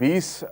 20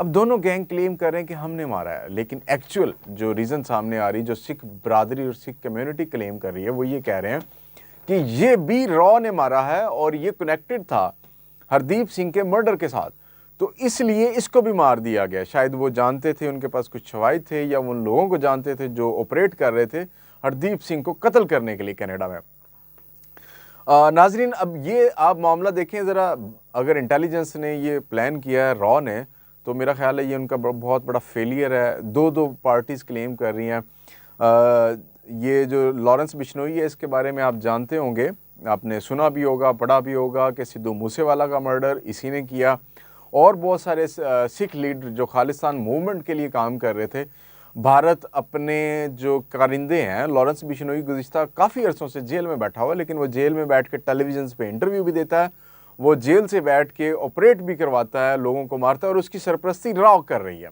اب دونوں گینگ کلیم کر رہے ہیں کہ ہم نے مارا ہے، لیکن ایکچوئل جو ریزن سامنے آ رہی، جو سکھ برادری اور سکھ کمیونٹی کلیم کر رہی ہے، وہ یہ کہہ رہے ہیں کہ یہ بھی را نے مارا ہے اور یہ کنیکٹڈ تھا ہردیپ سنگھ کے مرڈر کے ساتھ، تو اس لیے اس کو بھی مار دیا گیا۔ شاید وہ جانتے تھے، ان کے پاس کچھ شواہد تھے، یا ان لوگوں کو جانتے تھے جو آپریٹ کر رہے تھے ہردیپ سنگھ کو قتل کرنے کے لیے کینیڈا میں۔ ناظرین، اب یہ آپ معاملہ دیکھیں ذرا، اگر انٹیلیجنس نے یہ پلان کیا ہے را نے، تو میرا خیال ہے یہ ان کا بہت بڑا فیلئر ہے۔ دو پارٹیز کلیم کر رہی ہیں۔ یہ جو لارنس بشنوئی ہے، اس کے بارے میں آپ جانتے ہوں گے، آپ نے سنا بھی ہوگا، پڑھا بھی ہوگا کہ سدھو موسے والا کا مرڈر اسی نے کیا، اور بہت سارے سکھ لیڈر جو خالصتان موومنٹ کے لیے کام کر رہے تھے۔ بھارت اپنے جو کارندے ہیں، لارنس بشنوئی گزشتہ کافی عرصوں سے جیل میں بیٹھا ہوا ہے، لیکن وہ جیل میں بیٹھ کے ٹیلی ویژنز پہ انٹرویو بھی دیتا ہے، وہ جیل سے بیٹھ کے آپریٹ بھی کرواتا ہے، لوگوں کو مارتا ہے، اور اس کی سرپرستی را کر رہی ہے۔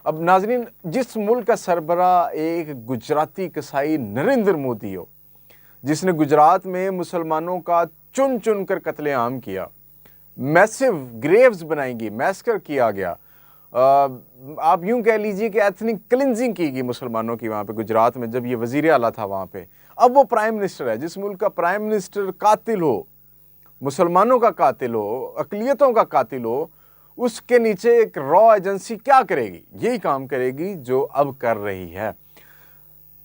اب ناظرین، جس ملک کا سربراہ ایک گجراتی کسائی نریندر مودی ہو، جس نے گجرات میں مسلمانوں کا چن چن کر قتل عام کیا، میسو گریوز بنائی گئی، میسکر کیا گیا، آپ یوں کہہ لیجئے کہ ایتھنک کلینزنگ کی گئی مسلمانوں کی وہاں پہ گجرات میں، جب یہ وزیر اعلیٰ تھا وہاں پہ۔ اب وہ پرائم منسٹر ہے، جس ملک کا پرائم منسٹر قاتل ہو، مسلمانوں کا قاتل ہو، اقلیتوں کا قاتل ہو، اس کے نیچے ایک را ایجنسی کیا کرے گی؟ یہی کام کرے گی جو اب کر رہی ہے۔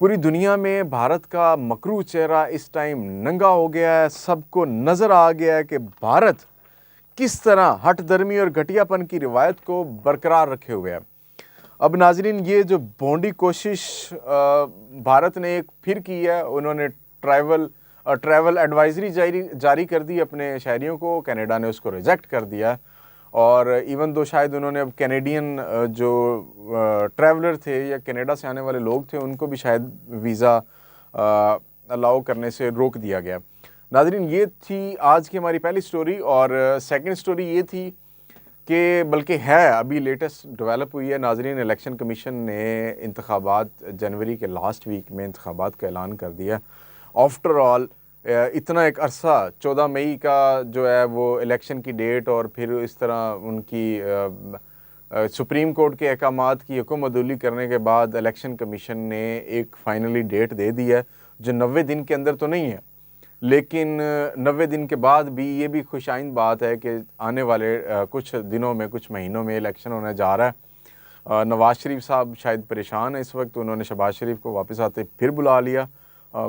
پوری دنیا میں بھارت کا مکروہ چہرہ اس ٹائم ننگا ہو گیا ہے، سب کو نظر آ گیا ہے کہ بھارت کس طرح ہٹ درمی اور گھٹیا پن کی روایت کو برقرار رکھے ہوئے ہے۔ اب ناظرین، یہ جو بونڈی کوشش بھارت نے ایک پھر کی ہے، انہوں نے ٹریول ایڈوائزری جاری کر دی اپنے شہریوں کو، کینیڈا نے اس کو ریجیکٹ کر دیا، اور ایون دو شاید انہوں نے اب کینیڈین جو ٹریولر تھے یا کینیڈا سے آنے والے لوگ تھے، ان کو بھی شاید ویزا الاؤ کرنے سے روک دیا گیا۔ ناظرین، یہ تھی آج کی ہماری پہلی سٹوری، اور سیکنڈ سٹوری یہ تھی کہ بلکہ ہے ابھی لیٹسٹ ڈیولپ ہوئی ہے۔ ناظرین، الیکشن کمیشن نے انتخابات جنوری کے لاسٹ ویک میں انتخابات کا اعلان کر دیا۔ آفٹر آل اتنا ایک عرصہ، 14 مئی کا جو ہے وہ الیکشن کی ڈیٹ، اور پھر اس طرح ان کی سپریم کورٹ کے احکامات کی حکم عدولی کرنے کے بعد الیکشن کمیشن نے ایک فائنلی ڈیٹ دے دی ہے، جو 90 دن کے اندر تو نہیں ہے، لیکن 90 دن کے بعد بھی یہ بھی خوش آئند بات ہے کہ آنے والے کچھ دنوں میں، کچھ مہینوں میں الیکشن ہونے جا رہا ہے۔ نواز شریف صاحب شاید پریشان ہیں اس وقت، انہوں نے شہباز شریف کو واپس آتے پھر بلا لیا۔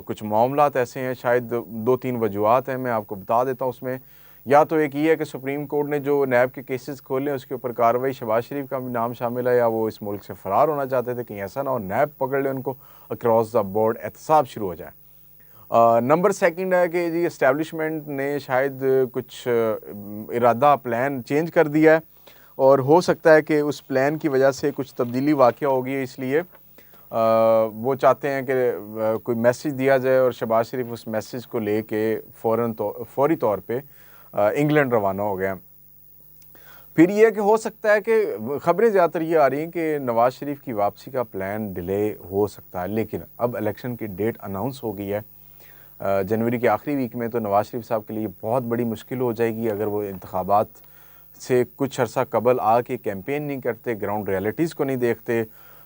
کچھ معاملات ایسے ہیں، شاید 2-3 وجوہات ہیں، میں آپ کو بتا دیتا ہوں۔ اس میں یا تو ایک یہ ہے کہ سپریم کورٹ نے جو نیب کے کیسز کھولے ہیں اس کے اوپر کارروائی، شہباز شریف کا بھی نام شامل ہے، یا وہ اس ملک سے فرار ہونا چاہتے تھے، کہیں ایسا نہ ہو نیب پکڑ لے ان کو، اکراس دا بورڈ احتساب شروع ہو جائے۔ نمبر سیکنڈ ہے کہ جی اسٹیبلشمنٹ نے شاید کچھ ارادہ پلان چینج کر دیا ہے، اور ہو سکتا ہے کہ اس پلان کی وجہ سے کچھ تبدیلی واقع ہوگی، اس لیے وہ چاہتے ہیں کہ کوئی میسیج دیا جائے، اور شہباز شریف اس میسیج کو لے کے فوری طور پہ انگلینڈ روانہ ہو گیا۔ پھر یہ کہ ہو سکتا ہے کہ خبریں زیادہ تر یہ آ رہی ہیں کہ نواز شریف کی واپسی کا پلان ڈیلے ہو سکتا ہے، لیکن اب الیکشن کی ڈیٹ اناؤنس ہو گئی ہے جنوری کے آخری ویک میں، تو نواز شریف صاحب کے لیے بہت بڑی مشکل ہو جائے گی اگر وہ انتخابات سے کچھ عرصہ قبل آ کے کیمپین نہیں کرتے، گراؤنڈ ریالٹیز کو نہیں دیکھتے،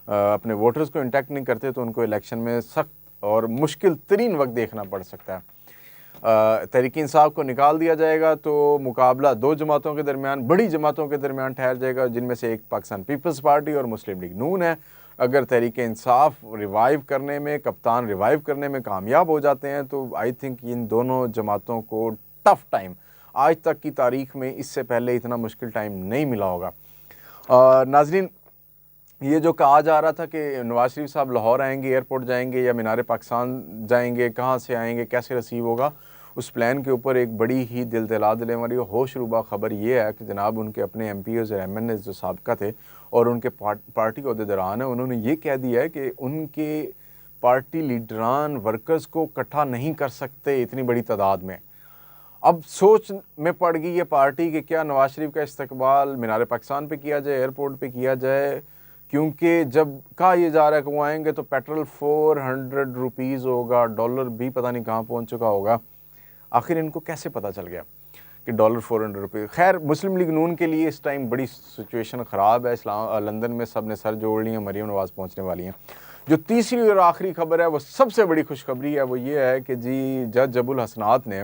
اپنے ووٹرز کو انٹیکٹ نہیں کرتے، تو ان کو الیکشن میں سخت اور مشکل ترین وقت دیکھنا پڑ سکتا ہے۔ تحریک انصاف کو نکال دیا جائے گا تو مقابلہ 2 جماعتوں کے درمیان، بڑی جماعتوں کے درمیان ٹھہر جائے گا، جن میں سے ایک پاکستان پیپلز پارٹی اور مسلم لیگ نون ہے۔ اگر تحریک انصاف ریوائیو کرنے میں، کپتان ریوائیو کرنے میں کامیاب ہو جاتے ہیں، تو آئی تھنک ان دونوں جماعتوں کو ٹف ٹائم، آج تک کی تاریخ میں اس سے پہلے اتنا مشکل ٹائم نہیں ملا ہوگا۔ ناظرین، یہ جو کہا جا رہا تھا کہ نواز شریف صاحب لاہور آئیں گے، ایئرپورٹ جائیں گے یا مینار پاکستان جائیں گے، کہاں سے آئیں گے، کیسے ریسیو ہوگا، اس پلان کے اوپر ایک بڑی ہی دل دلا دینے والی ہوش روبا خبر یہ ہے کہ جناب ان کے اپنے ایم پی اوز اور ایم این ایز جو سابقہ تھے اور ان کے پارٹی عہدیداران ہیں، انہوں نے یہ کہہ دیا ہے کہ ان کے پارٹی لیڈران ورکرز کو اکٹھا نہیں کر سکتے اتنی بڑی تعداد میں۔ اب سوچ میں پڑ گئی یہ پارٹی کہ کیا نواز شریف کا استقبال مینار پاکستان پہ کیا جائے، ایئرپورٹ پہ کیا جائے، کیونکہ جب کہا یہ جا رہا ہے کہ وہ آئیں گے تو پیٹرول 400 روپیز ہوگا، ڈالر بھی پتہ نہیں کہاں پہنچ چکا ہوگا۔ آخر ان کو کیسے پتہ چل گیا؟ کہ $400. خیر مسلم لیگ نون کے لیے اس ٹائم بڑی سچویشن خراب ہے. لندن میں سب نے سر جوڑ لی ہیں, مریم نواز پہنچنے والی ہیں. جو تیسری اور آخری خبر ہے وہ سب سے بڑی خوشخبری ہے, وہ یہ ہے کہ جی جج ابو الحسنات نے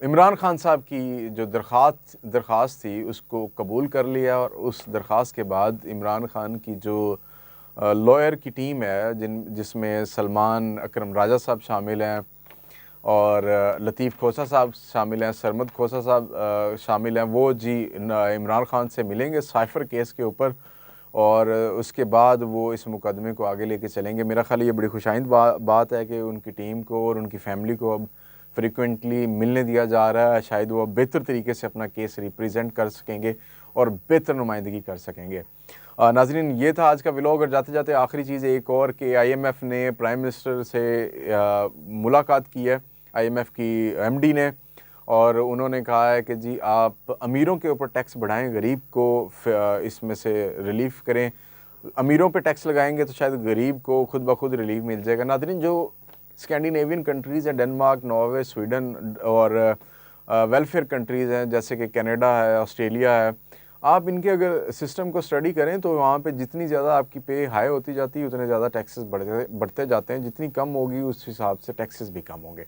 عمران خان صاحب کی جو درخواست تھی اس کو قبول کر لیا, اور اس درخواست کے بعد عمران خان کی جو لائر کی ٹیم ہے جس میں سلمان اکرم راجہ صاحب شامل ہیں اور لطیف کھوسہ صاحب شامل ہیں, سرمد کھوسہ صاحب شامل ہیں, وہ جی عمران خان سے ملیں گے سائفر کیس کے اوپر, اور اس کے بعد وہ اس مقدمے کو آگے لے کے چلیں گے. میرا خیال یہ بڑی خوش آئند بات ہے کہ ان کی ٹیم کو اور ان کی فیملی کو اب فریکوینٹلی ملنے دیا جا رہا ہے. شاید وہ بہتر طریقے سے اپنا کیس ریپریزنٹ کر سکیں گے اور بہتر نمائندگی کر سکیں گے. ناظرین یہ تھا آج کا ولاگ, اور جاتے جاتے آخری چیز ایک اور کہ IMF نے پرائم منسٹر سے ملاقات کی ہے, IMF کی MD نے, اور انہوں نے کہا ہے کہ جی آپ امیروں کے اوپر ٹیکس بڑھائیں, غریب کو اس میں سے ریلیف کریں. امیروں پہ ٹیکس لگائیں گے تو شاید غریب کو خود بخود ریلیف مل جائے گا. ناظرین جو اسکینڈینیوین کنٹریز ہیں, ڈنمارک, ناروے, سویڈن اور ویلفیئر کنٹریز ہیں جیسے کہ کینیڈا ہے, آسٹریلیا ہے, آپ ان کے اگر سسٹم کو اسٹڈی کریں تو وہاں پہ جتنی زیادہ آپ کی پے ہائی ہوتی جاتی ہے اتنے زیادہ ٹیکسز بڑھتے جاتے ہیں, جتنی کم ہوگی اس حساب سے ٹیکسز بھی کم ہوں گے.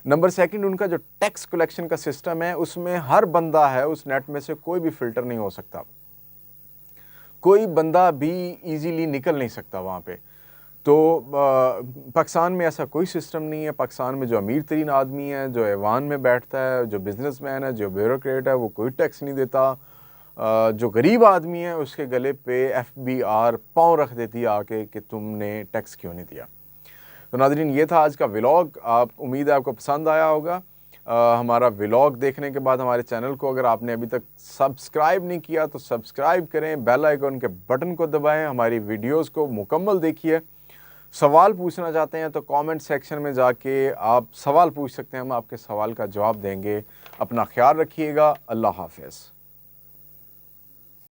نمبر سیکنڈ, ان کا جو ٹیکس کلیکشن کا سسٹم ہے اس میں ہر بندہ ہے اس نیٹ میں سے کوئی بھی فلٹر نہیں ہو سکتا, کوئی بندہ بھی ایزیلی نکل نہیں سکتا وہاں پہ. تو پاکستان میں ایسا کوئی سسٹم نہیں ہے. پاکستان میں جو امیر ترین آدمی ہے, جو ایوان میں بیٹھتا ہے, جو بزنس مین ہے, جو بیوروکریٹ ہے, وہ کوئی ٹیکس نہیں دیتا. جو غریب آدمی ہے اس کے گلے پہ FBR پاؤں رکھ دیتی ہے آ کے کہ تم نے ٹیکس کیوں نہیں دیا. تو ناظرین یہ تھا آج کا ولاگ, امید ہے آپ کو پسند آیا ہوگا. ہمارا ولاگ دیکھنے کے بعد ہمارے چینل کو اگر آپ نے ابھی تک سبسکرائب نہیں کیا تو سبسکرائب کریں, بیل آئیکن کے بٹن کو دبائیں, ہماری ویڈیوز کو مکمل دیکھیے. سوال پوچھنا چاہتے ہیں تو کامنٹ سیکشن میں جا کے آپ سوال پوچھ سکتے ہیں, ہم آپ کے سوال کا جواب دیں گے. اپنا خیال رکھیے گا. اللہ حافظ.